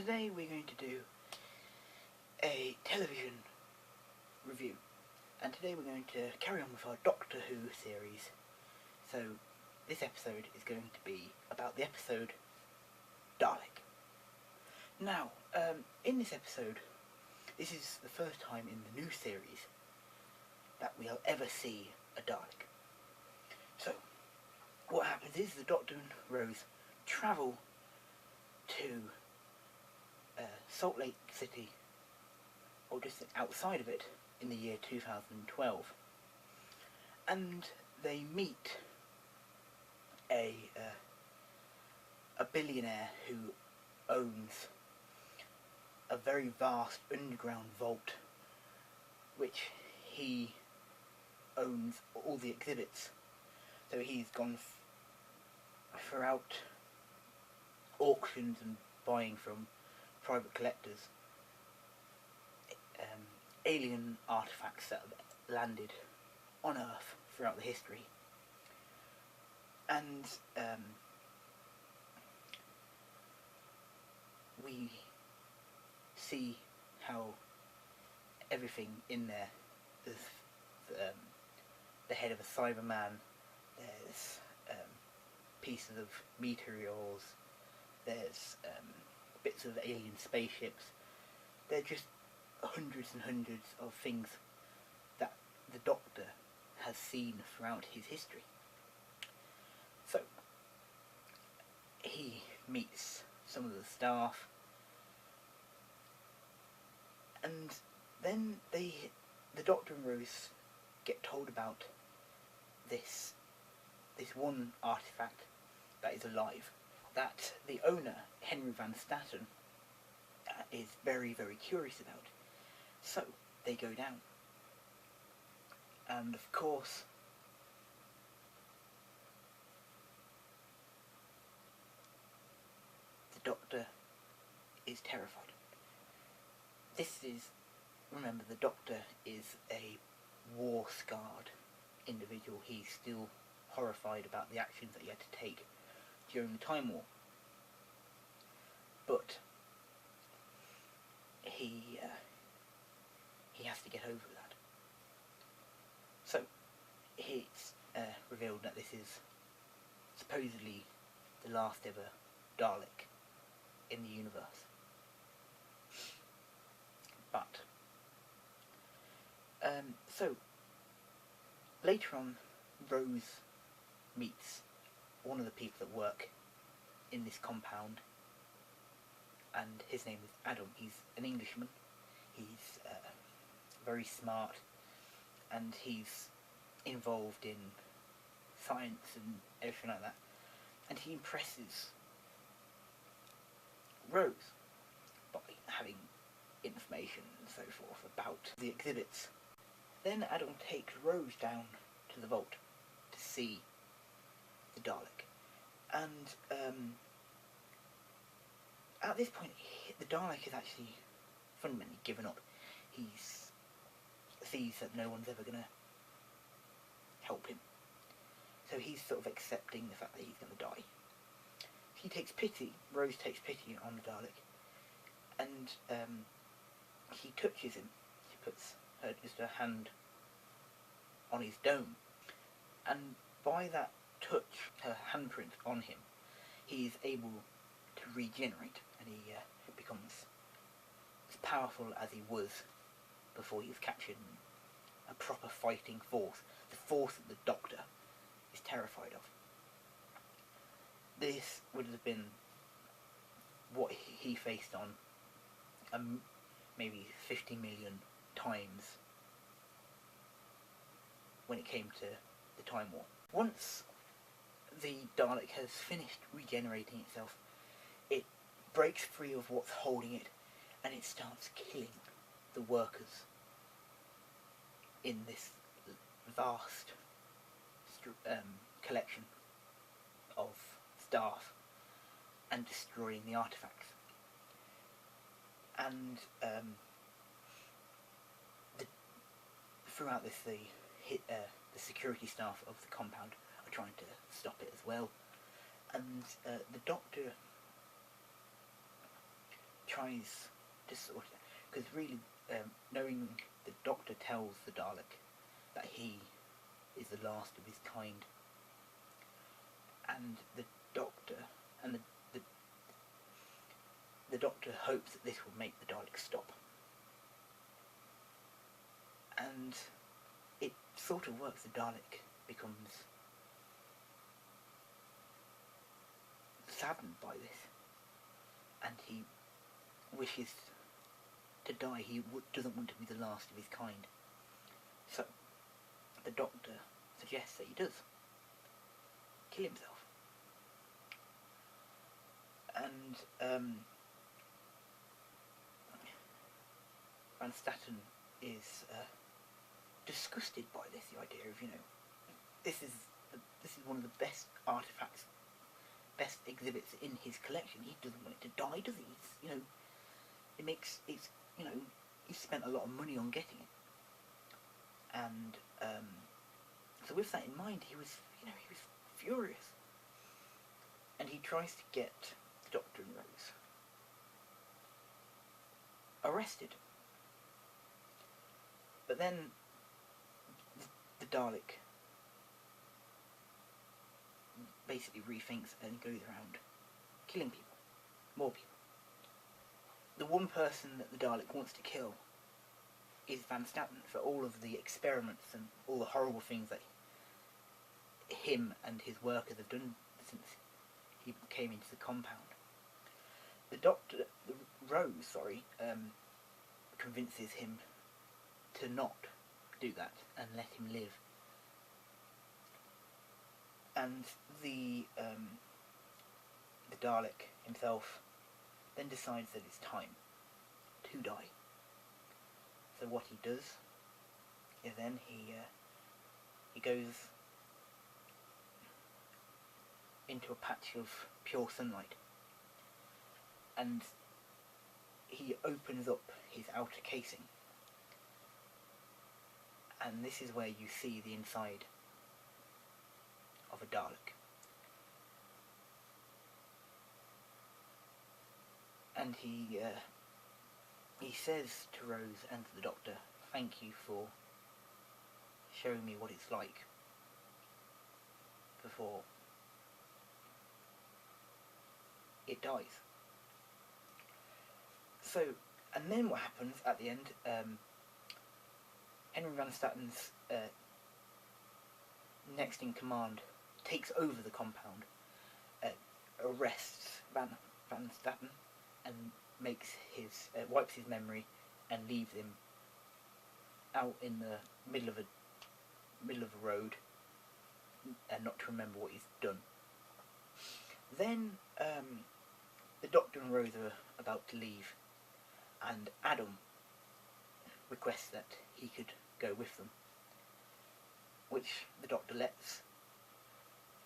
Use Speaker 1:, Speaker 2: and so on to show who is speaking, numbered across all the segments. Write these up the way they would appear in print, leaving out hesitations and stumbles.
Speaker 1: today we're going to do a television review, and today we're going to carry on with our Doctor Who series. So this episode is going to be about the episode Dalek. Now, in this episode, this is the first time in the new series that we'll ever see a Dalek. So, what happens is the Doctor and Rose travel to Salt Lake City, or just outside of it, in the year 2012, and they meet a billionaire who owns a very vast underground vault, which he owns all the exhibits. So he's gone throughout auctions and buying from private collectors alien artifacts that have landed on Earth throughout the history. And we see how everything in there, there's the head of a Cyberman, there's pieces of meteors, there's bits of alien spaceships. They're just hundreds and hundreds of things that the Doctor has seen throughout his history. So he meets some of the staff, and then the Doctor and Rose get told about this one artifact that is alive, that the owner, Henry Van Staten, is very, very curious about. So they go down, and of course the Doctor is terrified. Remember, the Doctor is a war-scarred individual. He's still horrified about the actions that he had to take during the Time War. But he has to get over that. So it's revealed that this is supposedly the last ever Dalek in the universe. But so later on, Rose meets one of the people that work in this compound, and his name is Adam. He's an Englishman. He's very smart, and he's involved in science and everything like that. And he impresses Rose by having information and so forth about the exhibits. Then Adam takes Rose down to the vault to see the Dalek, and at this point the Dalek is actually fundamentally given up. He sees that no one's ever going to help him, so he's sort of accepting the fact that he's going to die. Rose takes pity on the Dalek, and he touches him. She puts her hand on his dome, and by that touch, her handprint on him, he is able to regenerate, and he becomes as powerful as he was before he was captured, a proper fighting force, the force that the Doctor is terrified of. This would have been what he faced on maybe 50 million times when it came to the Time War. Once the Dalek has finished regenerating itself, it breaks free of what's holding it, and it starts killing the workers in this vast collection of staff, and destroying the artifacts. And throughout this, the security staff of the compound are trying to stop it as well. And the Doctor tries to sort of, because really, knowing the Doctor tells the Dalek that he is the last of his kind, and the Doctor and the Doctor hopes that this will make the Dalek stop, and it sort of works. The Dalek becomes saddened by this, and he wishes to die. He doesn't want to be the last of his kind. So the Doctor suggests that he does kill himself. And Van Statten is disgusted by this. The idea of, this is one of the best artifacts, best exhibits in his collection. He doesn't want it to die, does he? He spent a lot of money on getting it, and so with that in mind, he was furious, and he tries to get the Doctor and Rose arrested. But then the Dalek basically rethinks and goes around killing people, more people. The one person that the Dalek wants to kill is Van Statten for all of the experiments and all the horrible things that him and his workers have done since he came into the compound. Rose, convinces him to not do that and let him live. And the Dalek himself then decides that it's time to die. So what he does is then he goes into a patch of pure sunlight, and he opens up his outer casing, and this is where you see the inside of a Dalek. And he says to Rose and to the Doctor, "Thank you for showing me what it's like before it dies." So, and then what happens at the end, Henry Van Statten's next in command takes over the compound, arrests Van Statten, and wipes his memory and leaves him out in the middle of a road, and not to remember what he's done. Then the Doctor and Rose are about to leave, and Adam requests that he could go with them, which the Doctor lets,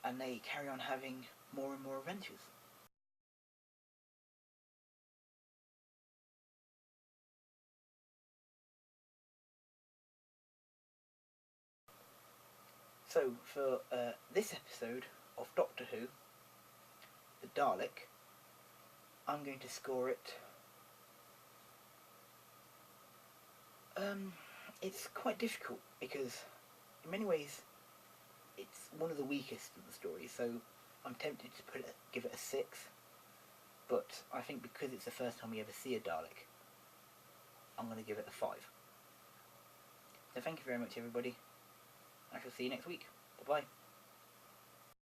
Speaker 1: and they carry on having more and more adventures. So for this episode of Doctor Who, the Dalek, I'm going to score it. It's quite difficult because in many ways it's one of the weakest of the stories, so I'm tempted to give it a 6, but I think because it's the first time we ever see a Dalek, I'm going to give it a 5. So thank you very much, everybody. I shall see you next week. Bye bye.